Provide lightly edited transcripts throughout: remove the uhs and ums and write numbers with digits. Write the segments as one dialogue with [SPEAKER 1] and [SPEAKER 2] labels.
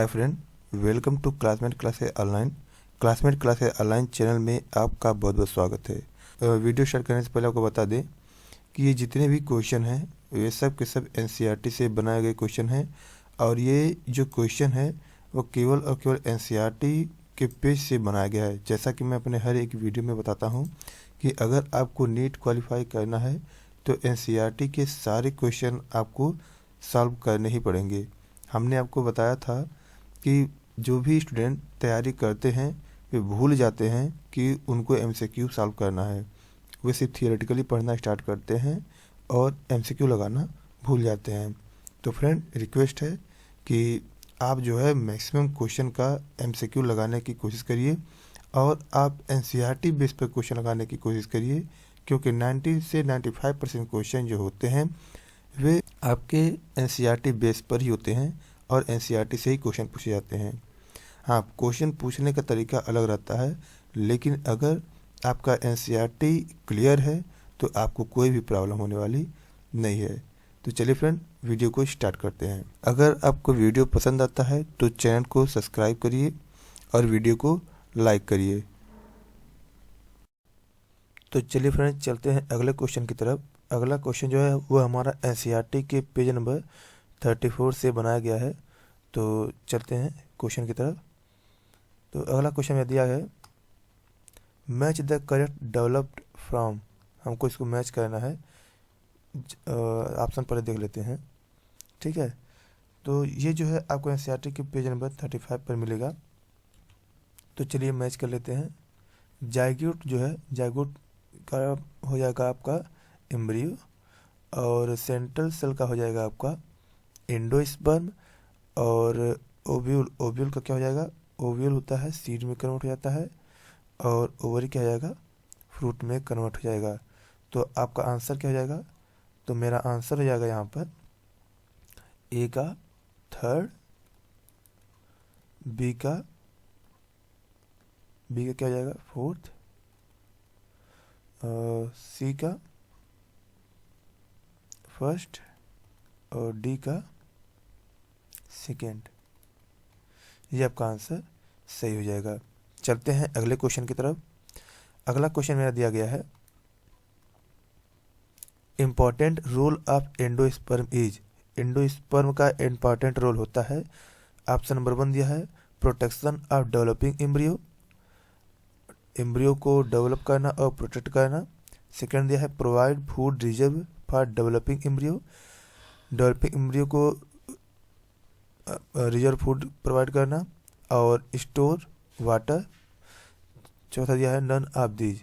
[SPEAKER 1] Hi friend, welcome to classmate classes online channel में आपका बहुत बहुत स्वागत है। वीडियो स्टार्ट करने से पहले आपको बता दें कि ये जितने भी क्वेश्चन हैं वे सब के सब एनसीईआरटी से बनाए गए क्वेश्चन हैं और ये जो क्वेश्चन है वो केवल और केवल एनसीईआरटी के पेज से बनाया गया है। जैसा कि मैं अपने हर एक वीडियो में बताता हूँ कि अगर आपको नीट क्वालिफाई करना है तो एनसीईआरटी के सारे क्वेश्चन आपको सॉल्व करने ही पड़ेंगे। हमने आपको बताया था कि जो भी स्टूडेंट तैयारी करते हैं वे भूल जाते हैं कि उनको एमसीक्यू सॉल्व करना है। वे सिर्फ थियोरेटिकली पढ़ना स्टार्ट करते हैं और एमसीक्यू लगाना भूल जाते हैं। तो फ्रेंड, रिक्वेस्ट है कि आप जो है मैक्सिमम क्वेश्चन का एमसीक्यू लगाने की कोशिश करिए और आप एनसीईआरटी बेस पर क्वेश्चन लगाने की कोशिश करिए, क्योंकि 90 से 95% क्वेश्चन जो होते हैं वे आपके एनसीईआरटी बेस पर ही होते हैं और एनसीईआरटी से ही क्वेश्चन पूछे जाते हैं। हाँ, क्वेश्चन पूछने का तरीका अलग रहता है, लेकिन अगर आपका एनसीईआरटी क्लियर है तो आपको कोई भी प्रॉब्लम होने वाली नहीं है। तो चलिए फ्रेंड, वीडियो को स्टार्ट करते हैं। अगर आपको वीडियो पसंद आता है तो चैनल को सब्सक्राइब करिए और वीडियो को लाइक करिए। तो चलिए फ्रेंड, चलते हैं अगले क्वेश्चन की तरफ। अगला क्वेश्चन जो है वो हमारा एनसीईआरटी के पेज नंबर 34 से बनाया गया है। तो चलते हैं क्वेश्चन की तरफ। तो अगला क्वेश्चन में दिया है, match the correct developed from. हमको इसको मैच करना है। ऑप्शन पहले देख लेते हैं, ठीक है। तो ये जो है आपको एनसीईआरटी के पेज नंबर 35 पर मिलेगा। तो चलिए मैच कर लेते हैं। जाइगोट जो है, जाइगोट का हो जाएगा आपका एम्ब्रियो और सेंट्रल सेल का हो जाएगा आपका एंडोस्पर्म और ओव्यूल। ओव्यूल का क्या हो जाएगा? ओव्यूल होता है सीड में कन्वर्ट हो जाता है और ओवरी क्या हो जाएगा? फ्रूट में कन्वर्ट हो जाएगा। तो आपका आंसर क्या हो जाएगा? तो मेरा आंसर हो जाएगा यहाँ पर ए का थर्ड, बी का क्या हो जाएगा? फोर्थ, सी का फर्स्ट और डी का सेकेंड। ये आपका आंसर सही हो जाएगा। चलते हैं अगले क्वेश्चन की तरफ। अगला क्वेश्चन मेरा दिया गया है, important role of endosperm is. Endosperm का इम्पॉर्टेंट रोल होता है। ऑप्शन नंबर 1 दिया है protection of developing embryo, embryo को डेवलप करना और प्रोटेक्ट करना। सेकेंड दिया है provide food reserve for developing embryo, developing embryo को रिजर्व फूड प्रोवाइड करना और स्टोर वाटर। चौथा दिया है नन ऑफ दीज।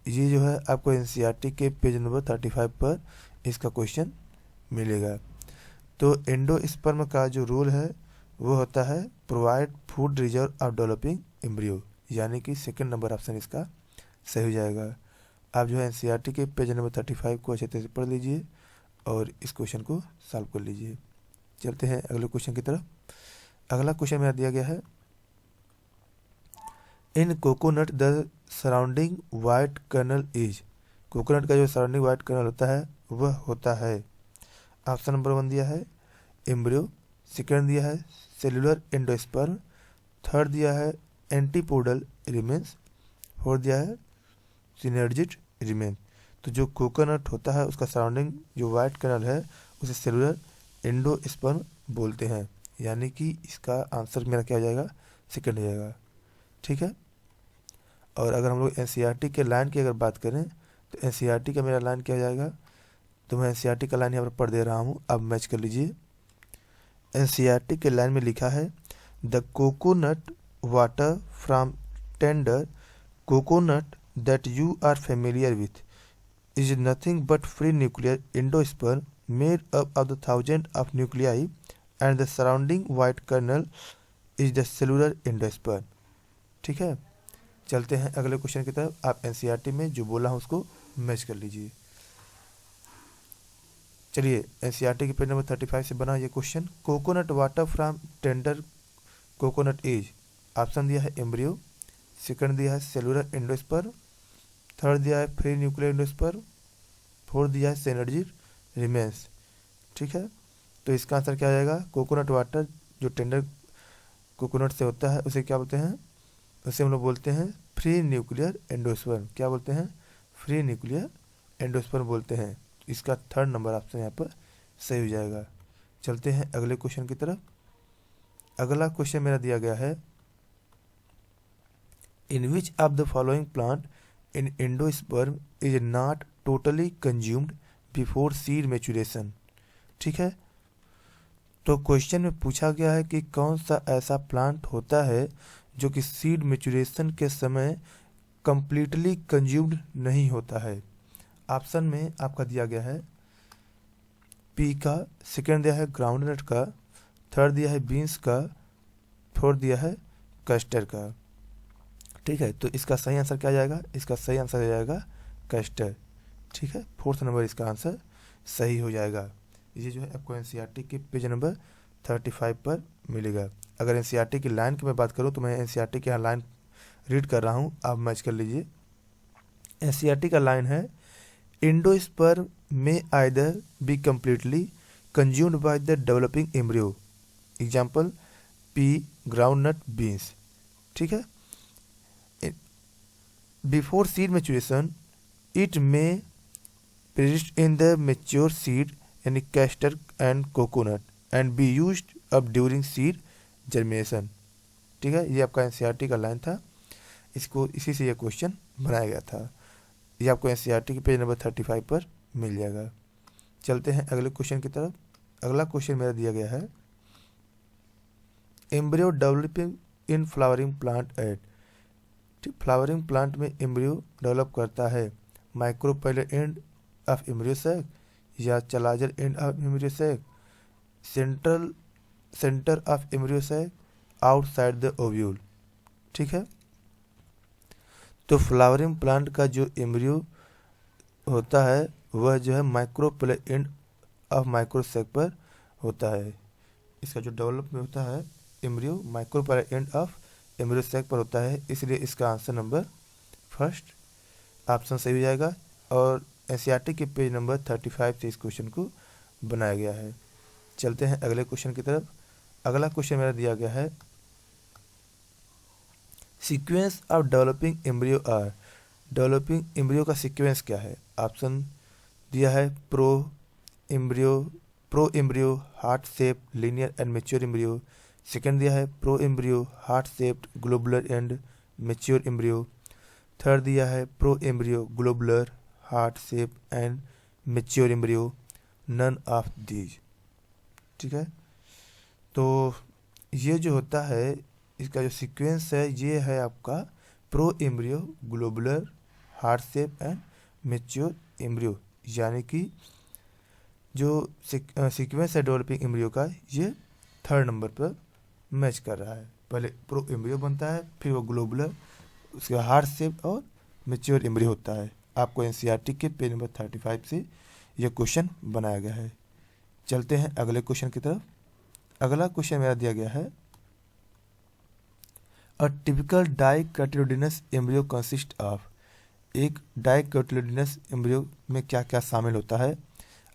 [SPEAKER 1] ये जो है आपको एनसीईआरटी के पेज नंबर 35 पर इसका क्वेश्चन मिलेगा। तो एंडोस्पर्म का जो रोल है वो होता है provide food reserve of developing embryo, यानी कि सेकंड नंबर ऑप्शन इसका सही हो जाएगा। आप जो है एनसीईआरटी के पेज नंबर 35 को अच्छे तरह से पढ़ लीजिए और इस क्वेश्चन को सॉल्व कर लीजिए। चलते हैं अगले क्वेश्चन की तरफ। अगला क्वेश्चन मेरा दिया गया है, in coconut the surrounding white kernel is. Coconut का जो सराउंडिंग वाइट कर्नल होता है वह होता है। ऑप्शन नंबर 1 दिया है एम्ब्रियो, सेकेंड दिया है सेलुलर एंडोस्पर्म, थर्ड दिया है एंटीपोडल रिमेन्स, फोर्थ दिया है सिनर्जिड रिमेन। तो जो कोकोनट होता है उसका सराउंडिंग जो वाइट कर्नल है उसे सेलुलर एंडोस्पर्म बोलते हैं, यानी कि इसका आंसर मेरा क्या हो जाएगा? सेकेंड हो जाएगा, ठीक है। और अगर हम लोग एनसीईआरटी के लाइन की अगर बात करें तो एनसीईआरटी का मेरा लाइन क्या हो जाएगा? तो मैं एनसीईआरटी का लाइन यहाँ पर पढ़ दे रहा हूँ, अब मैच कर लीजिए। एनसीईआरटी के लाइन में लिखा है, the coconut water from tender coconut that you are familiar with is nothing but free nuclear endosperm made up of the 1000 of nuclei and the surrounding white kernel is the cellular endosperm, ठीक है। चलते हैं अगले question की तरफ। आप NCERT में जो बोला हूँ उसको मैच कर लीजिए। चलिए एनसीईआरटी के पेज नंबर 35 से बना ये question, coconut water from tender coconut as. Option दिया है एम्ब्रियो, सेकंड दिया है सेलुलर एंडोस्पर्म, थर्ड दिया है फ्री न्यूक्लियर एंडोस्पर्म, फोर्थ दिया है सिनर्जिड रिमेन्स, ठीक है। तो इसका आंसर क्या आ जाएगा? कोकोनट वाटर जो टेंडर कोकोनट से होता है उसे क्या बोलते हैं, उसे हम लोग बोलते हैं फ्री न्यूक्लियर एंडोस्पर्म। क्या बोलते हैं, फ्री न्यूक्लियर एंडोस्पर्म बोलते हैं। इसका थर्ड नंबर ऑप्शन यहाँ पर सही हो जाएगा। चलते हैं अगले क्वेश्चन की तरफ। अगला क्वेश्चन मेरा दिया गया है, in which of the following plant in endosperm is not totally consumed before seed maturation. ठीक है, तो क्वेश्चन में पूछा गया है कि कौन सा ऐसा प्लांट होता है जो कि सीड मैच्योरेशन के समय कंप्लीटली कंज्यूम्ड नहीं होता है। ऑप्शन में आपका दिया गया है पी का, सेकंड दिया है ग्राउंडनट का, थर्ड दिया है बीन्स का, फोर्थ दिया है कस्टर का। ठीक है, तो इसका सही आंसर क्या जाएगा, इसका सही आंसर हो जाएगा कस्टर। ठीक है, फोर्थ नंबर इसका आंसर सही हो जाएगा। ये जो है आपको एनसीईआरटी के पेज नंबर 35 पर मिलेगा। अगर एनसीईआरटी की लाइन की मैं बात करूँ तो मैं एनसीईआरटी की यहाँ लाइन रीड कर रहा हूँ, आप मैच कर लीजिए। एनसीईआरटी का लाइन है, एंडोस्पर्म में either be completely consumed by the developing embryo, example P groundnut beans. ठीक है, बिफोर सीड मैच्योरेशन इट में persist in the mature seed यानी castor and coconut and be used up during seed germination. ठीक है, ये आपका NCERT का line था, इसको इसी से ये क्वेश्चन बनाया गया था। ये आपको एनसीईआरटी के पेज नंबर 35 पर मिल जाएगा। चलते हैं अगले क्वेश्चन की तरफ। अगला क्वेश्चन मेरा दिया गया है, embryo developing in flowering plant at. ठीक, फ्लावरिंग प्लांट में एम्ब्रियो डेवलप करता है micropylar end of embryo sac या chalazal end of embryo sac, centre of embryo sac, outside the ovule. ठीक है, तो फ्लावरिंग प्लांट का जो एम्ब्रियो होता है वह जो है माइक्रोपेलर एंड ऑफ माइक्रोसैक पर होता है। इसका जो डेवलपमेंट होता है embryo micropylar end of embryo sac पर होता है, इसलिए इसका आंसर नंबर फर्स्ट ऑप्शन सही हो जाएगा। और एनसीईआरटी के पेज नंबर 35 से इस क्वेश्चन को बनाया गया है। चलते हैं अगले क्वेश्चन की तरफ। अगला क्वेश्चन मेरा दिया गया है, sequence of developing embryo are. Developing embryo का सीक्वेंस क्या है। ऑप्शन दिया है pro embryo, heart shape, linear and mature embryo. Second दिया है pro embryo, heart shaped, globular and mature embryo. Third दिया है pro embryo, globular, heart shape and mature embryo, none of these. ठीक है, तो ये जो होता है इसका जो सीक्वेंस है ये है आपका pro embryo, globular, heart shape and mature embryo, यानी कि जो सीक्वेंस है डेवलपिंग एम्ब्रियो का ये थर्ड नंबर पर मैच कर रहा है। पहले प्रो एम्ब्रियो बनता है, फिर वो ग्लोबुलर, उसके बाद हार्ट शेप और मैच्योर एम्ब्रियो होता है। आपको एनसीईआरटी के पेज नंबर 35 से यह क्वेश्चन बनाया गया है। चलते हैं अगले क्वेश्चन की तरफ। अगला क्वेश्चन मेरा दिया गया है, a typical dicotyledonous embryo consist of. एक डाइकोटिलेडोनस एम्ब्रियो में क्या क्या शामिल होता है।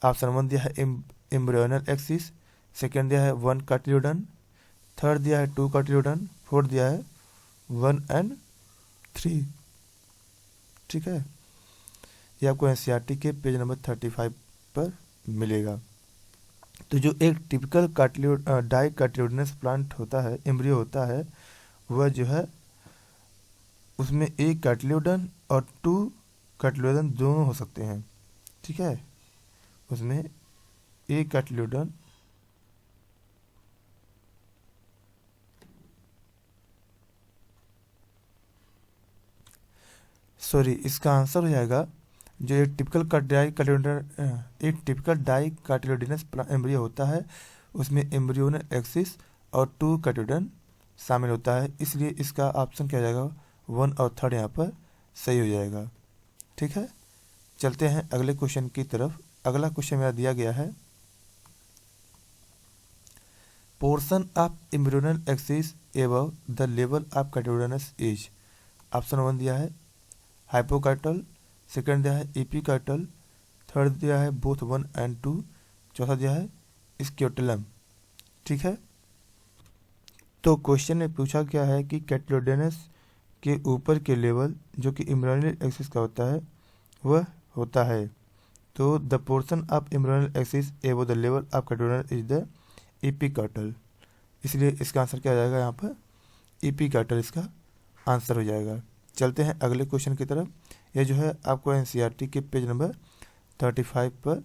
[SPEAKER 1] ऑप्शन 1 दिया है एम्ब्रियोनल एक्सिस, सेकेंड दिया है 1 कार्टिलेडोन, थर्ड दिया है 2 कार्टिलेडोन, फोर्थ दिया है 1 and 3। ठीक है, ये आपको एनसीईआरटी के पेज नंबर 35 पर मिलेगा। तो जो एक टिपिकल डाइकोटिलेडोनस प्लांट होता है, एम्ब्रियो होता है, वह जो है उसमें एक कार्टिलेडोन और 2 कार्टिलेडोन दोनों हो सकते हैं। ठीक है, उसमें एक कार्टिलेडोन इसका आंसर हो जाएगा जो एक टिपिकल डाइकोटिलेडोनस एम्ब्रियो होता है उसमें एम्ब्रियोनल एक्सिस और 2 कार्टिलेडोन शामिल होता है, इसलिए इसका ऑप्शन क्या हो जाएगा 1 और 3 यहाँ पर सही हो जाएगा। ठीक है, चलते हैं अगले क्वेश्चन की तरफ। अगला क्वेश्चन मेरा दिया गया है, portion of embryonal axis above the level of cotyledons is. Option 1 दिया है हाइपोकार्टल, सेकंड दिया है एपिकार्टल, थर्ड दिया है बोथ 1 and 2, चौथा दिया है स्क्योटलम। ठीक है, तो क्वेश्चन में पूछा क्या है कि कैटिलोडेनस के ऊपर के लेवल जो कि इम्ब्रायोनियल एक्सिस का होता है वह होता है। तो the portion of embryonal axis above the level of cotyledons is the epicotyl. इसलिए इसका आंसर क्या आ जाएगा, यहाँ पर एपिकार्टल इसका आंसर हो जाएगा। चलते हैं अगले क्वेश्चन की तरफ। ये जो है आपको एनसीईआरटी के पेज नंबर 35 पर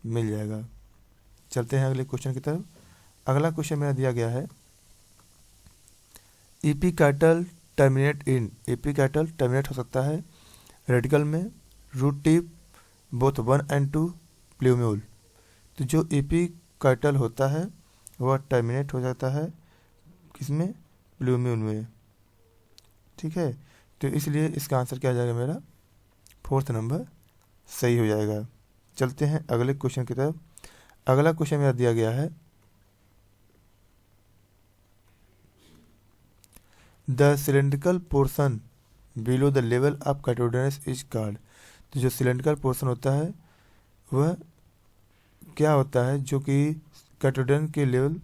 [SPEAKER 1] मिल जाएगा। चलते हैं अगले क्वेश्चन की तरफ। अगला क्वेश्चन मेरा दिया गया है एपिकार्टल टर्मिनेट इन। एपिकार्टल टर्मिनेट हो सकता है रेडिकल में, root tip, both 1 and 2, plumule. तो जो एपिकार्टल होता है वह टर्मिनेट हो जाता है किसमें, प्लूम्यूल में। ठीक है, तो इसलिए इसका आंसर क्या आ जाएगा मेरा, 4th नंबर सही हो जाएगा। चलते हैं अगले क्वेश्चन की तरफ। अगला क्वेश्चन मेरा दिया गया है the cylindrical portion below the level of cotyledons is called. तो जो सिलेंड्रिकल पोर्शन होता है वह क्या होता है, जो कि कैटिलोडेन के लेवल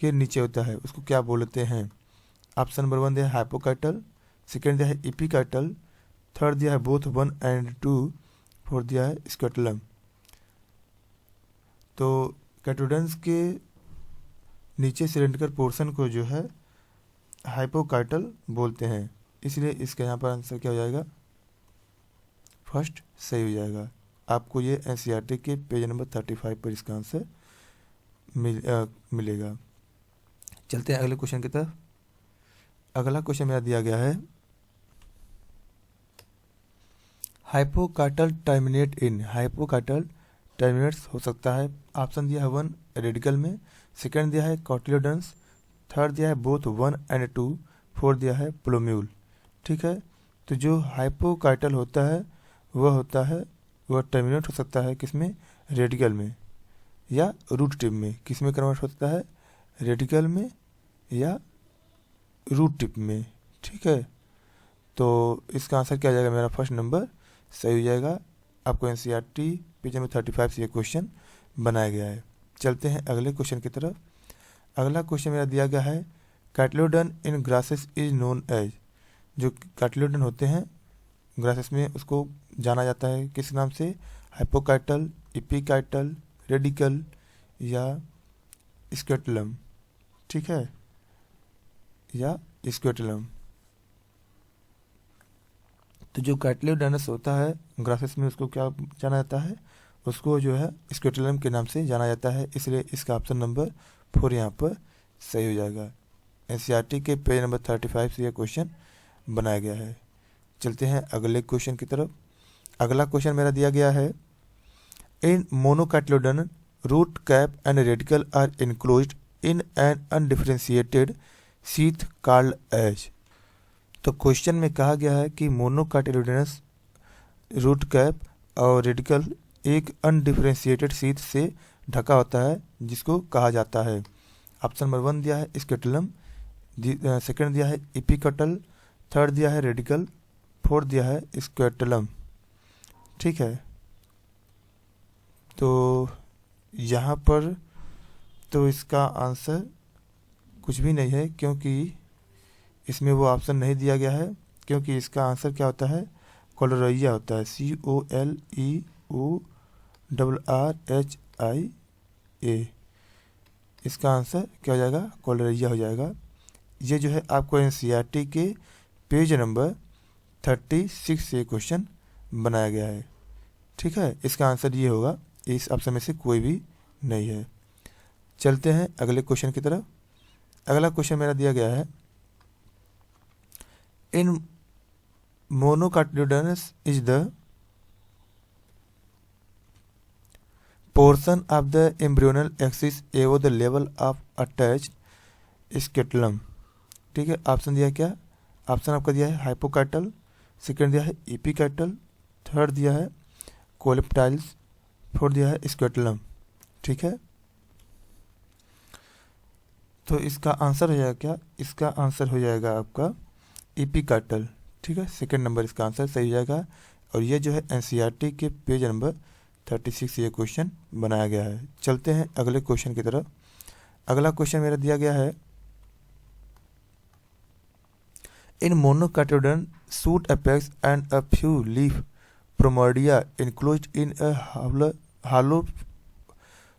[SPEAKER 1] के नीचे होता है, उसको क्या बोलते हैं। ऑप्शन नंबर 1 दिया है हाइपोकार्टल, सेकेंड दिया है एपिकार्टल, थर्ड दिया है बोथ 1 and 2, फोर्थ दिया है स्क्रोटुलम। तो कैटिलोडेन्स के नीचे सिलेंड्रिकल पोर्शन को जो है हाइपोकार्टल बोलते हैं, इसलिए इसका यहाँ पर आंसर क्या हो जाएगा, फर्स्ट सही हो जाएगा। आपको ये एनसीईआरटी के पेज नंबर 35 पर इसका आंसर मिलेगा। चलते हैं अगले क्वेश्चन की तरफ। अगला क्वेश्चन मेरा दिया गया है हाइपोकार्टल टर्मिनेट इन। हाइपोकार्टल टर्मिनेट्स हो सकता है, ऑप्शन दिया है 1 रेडिकल में, सेकंड दिया है कॉटिलोडेंस, थर्ड दिया है बोथ 1 and 2, फोर्थ दिया है प्लूम्यूल। ठीक है, तो जो हाइपोकार्टल होता है वह टर्मिनेट हो सकता है किसमें, रेडिकल में या रूट टिप में। किस में कन्वर्ट होता है, रेडिकल में या रूट टिप में। ठीक है, तो इसका आंसर क्या आ जाएगा मेरा, फर्स्ट नंबर सही हो जाएगा। आपको एनसीईआरटी पेज नंबर 35 से ये क्वेश्चन बनाया गया है। चलते हैं अगले क्वेश्चन की तरफ। अगला क्वेश्चन मेरा दिया गया है कैटिलोडन इन ग्रासेस इज नोन एज। जो कैटिलोडन होते हैं ग्रासेस में उसको जाना जाता है किस नाम से, हाइपोकार्टल, एपिकार्टल, रेडिकल या स्क्रोटुलम। ठीक है, या स्क्रोटुलम। तो जो कैटिलोडेनस होता है ग्रासेस में उसको क्या जाना जाता है, उसको जो है स्क्रोटुलम के नाम से जाना जाता है, इसलिए इसका ऑप्शन नंबर 4 यहाँ पर सही हो जाएगा। एनसीईआरटी के पेज नंबर 35 से यह क्वेश्चन बनाया गया है। चलते हैं अगले क्वेश्चन की तरफ। अगला क्वेश्चन मेरा दिया गया है in monocotyledon root cap and radicle are enclosed in an undifferentiated sheath called as. तो क्वेश्चन में कहा गया है कि मोनोकैटिलोडेनस रूट कैप और रेडिकल एक अनडिफरेंशिएटेड शीथ से ढका होता है जिसको कहा जाता है। ऑप्शन नंबर 1 दिया है स्क्रोटुलम, सेकंड दिया है एपिकार्टल, थर्ड दिया है रेडिकल, फोर्थ दिया है स्क्रोटुलम। ठीक है, तो यहाँ पर तो इसका आंसर कुछ भी नहीं है, क्योंकि इसमें वो ऑप्शन नहीं दिया गया है, क्योंकि इसका आंसर क्या होता है, कोलोरेरिया होता है, COLEORRHIA। इसका आंसर क्या हो जाएगा, कोलोरेरिया हो जाएगा। ये जो है आपको एनसीईआरटी के पेज नंबर 36 से क्वेश्चन बनाया गया है। ठीक है, इसका आंसर ये होगा, इस ऑप्शन में से कोई भी नहीं है। चलते हैं अगले क्वेश्चन की तरफ। अगला क्वेश्चन मेरा दिया गया है in monocotyledonous is the portion of the embryonal axis above the level of attached scutellum. ठीक है, ऑप्शन दिया है क्या, ऑप्शन आपका दिया है हाइपोकार्टल, सेकंड दिया है एपिकार्टल, थर्ड दिया है कोलेप्टाइल्स, फोर्थ दिया है स्क्रोटुलम। ठीक है, तो इसका आंसर हो जाएगा क्या, इसका आंसर हो जाएगा आपका एपिकार्टल। ठीक है, सेकंड नंबर इसका आंसर सही हो जाएगा। और ये जो है एनसीईआरटी के पेज नंबर 36 से ये क्वेश्चन बनाया गया है। चलते हैं अगले क्वेश्चन की तरफ। अगला क्वेश्चन मेरा दिया गया है in monocotyledon shoot apex and a few leaf primordia enclosed in a hollow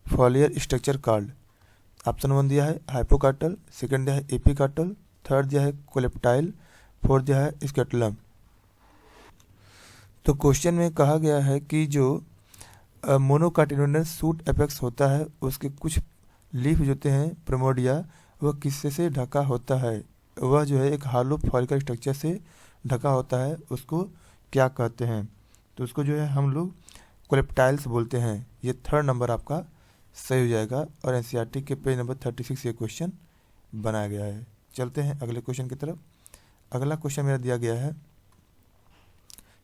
[SPEAKER 1] foliar structure called. Option 1 दिया है हाइपोकार्टल, सेकंड दिया है एपिकार्टल, थर्ड दिया है कोलेप्टाइल, फोर्थ दिया है स्केटुलम। तो क्वेश्चन में कहा गया है कि जो मोनोकाइटियोडन शूट अपेक्स होता है उसके कुछ लीफ जो होते हैं प्रोमोडिया वह किससे से ढका होता है, वह जो है एक हालो फॉलिकल स्ट्रक्चर से ढका होता है, उसको क्या कहते हैं। तो उसको जो है हम लोग कोलेप्टाइल्स बोलते हैं। ये थर्ड नंबर आपका सही हो जाएगा और एनसीईआरटी के पेज नंबर 36 ये क्वेश्चन बनाया गया है। चलते हैं अगले क्वेश्चन की तरफ। अगला क्वेश्चन मेरा दिया गया है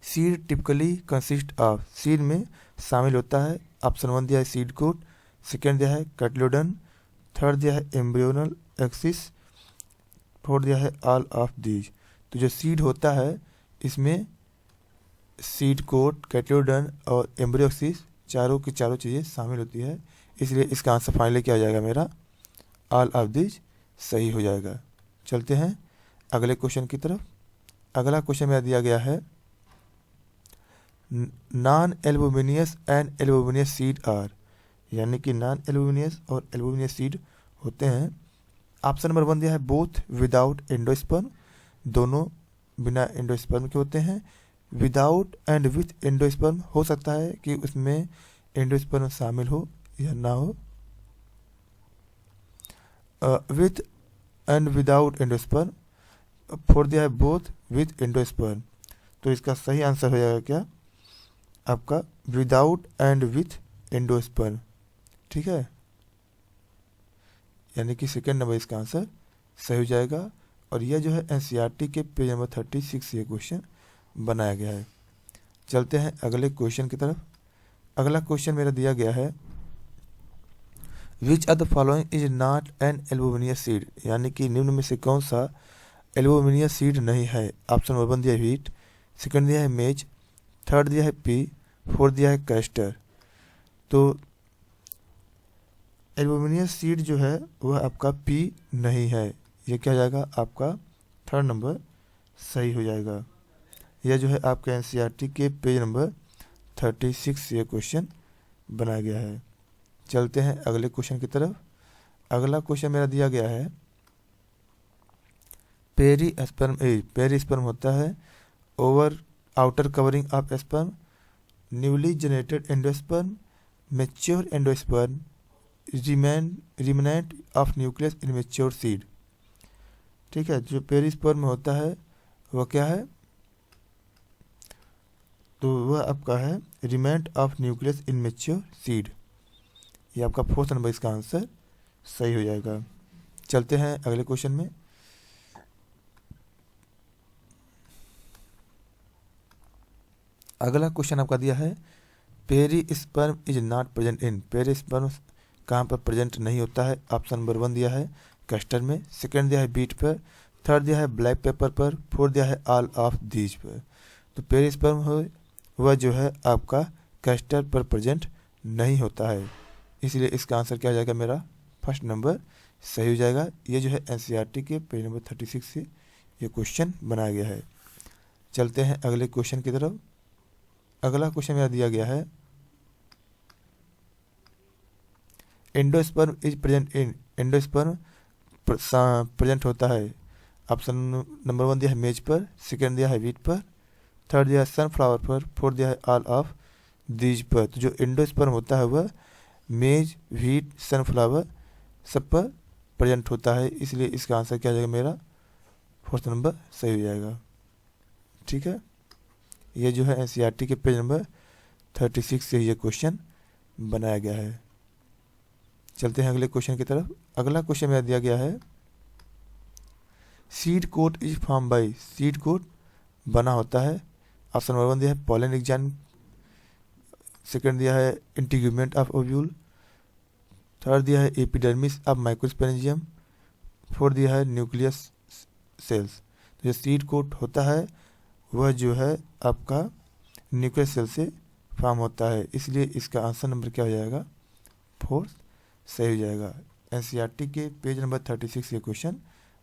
[SPEAKER 1] seed typically consist of. Seed में शामिल होता है। ऑप्शन 1 दिया है सीड कोट, सेकेंड दिया है कैटलोडन, थर्ड दिया है एम्ब्रियोनल एक्सिस, फोर्थ दिया है ऑल ऑफ दीज। तो जो सीड होता है इसमें सीड कोट, कैटलोडन और एम्ब्रियो एक्सिस चारों की चारों चीज़ें शामिल होती है, इसलिए इसका आंसर फाइनली क्या हो जाएगा मेरा ऑल ऑफ दीज सही हो जाएगा। चलते हैं अगले क्वेश्चन की तरफ। अगला क्वेश्चन मेरा दिया गया है non albuminous and albuminous seed are, यानी कि नॉन एल्बुमिनियस और एल्बुमिनियस सीड होते हैं। ऑप्शन नंबर 1 दिया है बोथ विदाउट एंडोस्पर्म, दोनों बिना एंडोस्पर्म के होते हैं। विदाउट एंड विथ एंडोस्पर्म हो सकता है कि उसमें एंडोस्पर्म शामिल हो या ना हो। With and without endosperm, fourth दिया है बोथ विथ एंडोस्पर्म। तो इसका सही आंसर हो जाएगा क्या आपका विदाउट एंड विथ एंडोस्पर्म, ठीक है, यानी कि सेकेंड नंबर इसका आंसर सही हो जाएगा। और यह जो है एनसीईआरटी के पेज नंबर 36 ये क्वेश्चन बनाया गया है। चलते हैं अगले क्वेश्चन की तरफ। अगला क्वेश्चन मेरा दिया गया है विच of the following is not an albuminous seed, यानी कि निम्न में से कौन सा एल्बुमिनियस सीड नहीं है। ऑप्शन नंबर 1 दिया है व्हीट, सेकंड दिया है मेज, थर्ड दिया है पी, फोर्थ दिया है कैस्टर। तो एल्बुमिनियस सीड जो है वह आपका पी नहीं है, ये क्या हो जाएगा आपका थर्ड नंबर सही हो जाएगा। यह जो है आपका एनसीईआरटी के पेज नंबर 36 ये क्वेश्चन बनाया गया है। चलते हैं अगले क्वेश्चन की तरफ। अगला क्वेश्चन मेरा दिया गया है पेरिस्पर्म एज। पेरिस्पर्म होता है over outer covering of sperm, newly generated endosperm, mature endosperm, remnant of nucleus in mature seed. ठीक है, जो पेरिस्पर्म होता है वह क्या है, तो वह आपका है remnant of nucleus in mature seed. ये आपका फोर्थ नंबर इसका आंसर सही हो जाएगा। चलते हैं अगले क्वेश्चन में। अगला क्वेश्चन आपका दिया है perisperm is not present in. Perisperm कहाँ पर प्रेजेंट नहीं होता है। ऑप्शन नंबर 1 दिया है कैस्टर में, सेकंड दिया है बीट पर, थर्ड दिया है ब्लैक पेपर पर, फोर्थ दिया है ऑल ऑफ दीज पर। तो पेरिस्पर्म हो वह जो है आपका कैस्टर पर प्रेजेंट नहीं होता है, इसलिए इसका आंसर क्या हो जाएगा मेरा फर्स्ट नंबर सही हो जाएगा। ये जो है एनसीईआरटी के पेज नंबर 36 से ये क्वेश्चन बनाया गया है। चलते हैं अगले क्वेश्चन की तरफ। अगला क्वेश्चन मेरा दिया गया है endosperm is present in. Endosperm present होता है। ऑप्शन नंबर 1 दिया है मेज पर, सेकेंड दिया है व्हीट पर, थर्ड दिया है सनफ्लावर पर, फोर्थ दिया है ऑल ऑफ दीज पर। तो जो एंडोस्पर्म होता है वह मेज, व्हीट, सनफ्लावर सब पर प्रेजेंट होता है, इसलिए इसका आंसर क्या हो जाएगा मेरा फोर्थ नंबर सही हो जाएगा। ठीक है, ये जो है एनसीईआरटी के पेज नंबर 36 से ये क्वेश्चन बनाया गया है। चलते हैं अगले क्वेश्चन की तरफ। अगला क्वेश्चन मेरा दिया गया है seed coat is form by. Seed coat बना होता है। ऑप्शन नंबर 1 दिया है पॉलन एग्जाम, सेकंड दिया है इंटीग्यूमेंट ऑफ ओव्यूल, थर्ड दिया है एपिडर्मिस ऑफ माइक्रोस्पोरेंजियम, फोर्थ दिया है न्यूक्लियस सेल्स। तो जो सीड कोट होता है वह जो है आपका न्यूक्लियस सेल से फॉर्म होता है, इसलिए इसका आंसर नंबर क्या हो जाएगा फोर्थ सही हो जाएगा। एनसीईआरटी के पेज नंबर 36 ये क्वेश्चन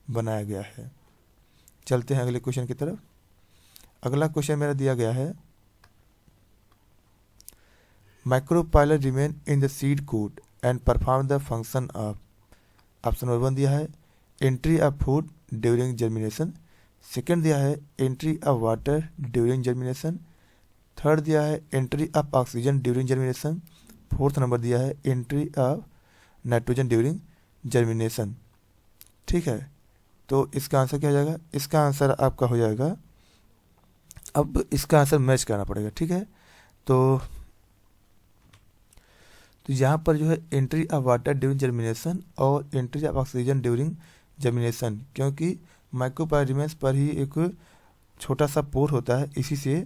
[SPEAKER 1] बनाया गया है। चलते हैं अगले क्वेश्चन की तरफ। अगला क्वेश्चन मेरा दिया गया है, micropylar remain in the seed coat and perform the function of. Option number 1 दिया है entry of food during germination, second दिया है entry of water during germination, third दिया है entry of oxygen during germination, fourth number दिया है entry of nitrogen during germination. ठीक है, तो इसका आंसर क्या हो जाएगा? इसका आंसर आपका हो जाएगा, अब इसका आंसर मैच करना पड़ेगा। ठीक है, तो यहाँ पर जो है entry of water during germination और entry of oxygen during germination, क्योंकि माइक्रोपाइलर पर ही एक छोटा सा पोर होता है, इसी से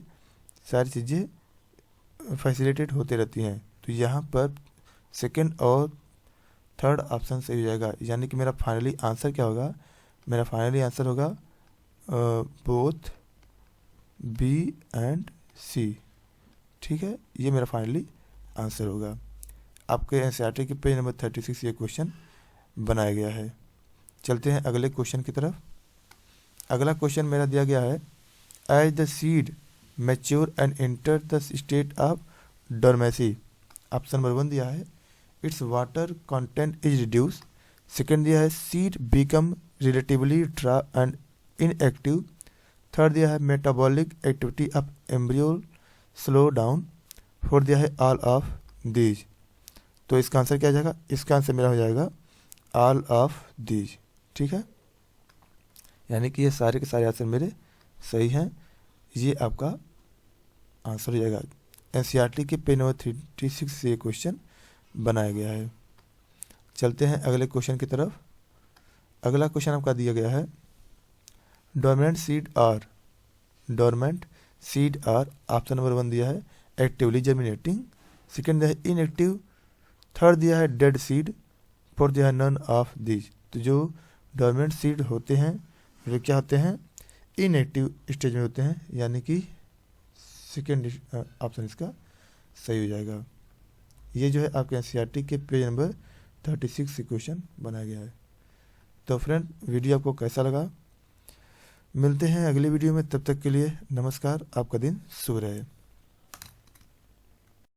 [SPEAKER 1] सारी चीज़ें फैसिलिटेट होते रहती हैं। तो यहाँ पर सेकंड और थर्ड ऑप्शन सही हो जाएगा, यानी कि मेरा फाइनली आंसर क्या होगा? मेरा फाइनली आंसर होगा बोथ बी एंड सी। ठीक है, ये मेरा फाइनली आंसर होगा। आपके एनसीईआरटी के पेज नंबर 36 ये क्वेश्चन बनाया गया है। चलते हैं अगले क्वेश्चन की तरफ। अगला क्वेश्चन मेरा दिया गया है, as the seed mature and enter the state of dormancy. Option number 1 दिया है its water content is reduce, second दिया है seed become relatively dry and inactive, third दिया है metabolic activity of embryo slow down, fourth दिया है all of these. तो इसका आंसर क्या हो जाएगा? इसका आंसर मेरा हो जाएगा ऑल ऑफ दीज। ठीक है, यानी कि ये सारे के सारे आंसर मेरे सही हैं, ये आपका आंसर हो जाएगा। एनसीईआरटी के पेज नंबर 36 से ये क्वेश्चन बनाया गया है। चलते हैं अगले क्वेश्चन की तरफ। अगला क्वेश्चन आपका दिया गया है, dormant seed are option number 1 दिया है एक्टिवली जर्मिनेटिंग, सेकेंड दिया है इनएक्टिव, थर्ड दिया है डेड सीड, फोर्थ दिया है नन ऑफ दीज। तो जो डोरमेंट सीड होते हैं वे क्या होते हैं? इनएक्टिव स्टेज में होते हैं, यानी कि सेकेंड ऑप्शन इसका सही हो जाएगा। ये जो है आपके एनसीईआरटी के पेज नंबर 36 से क्वेश्चन बनाया गया है। तो फ्रेंड, वीडियो आपको कैसा लगा? मिलते हैं अगली वीडियो में, तब तक के लिए नमस्कार, आपका दिन शुभ रहे।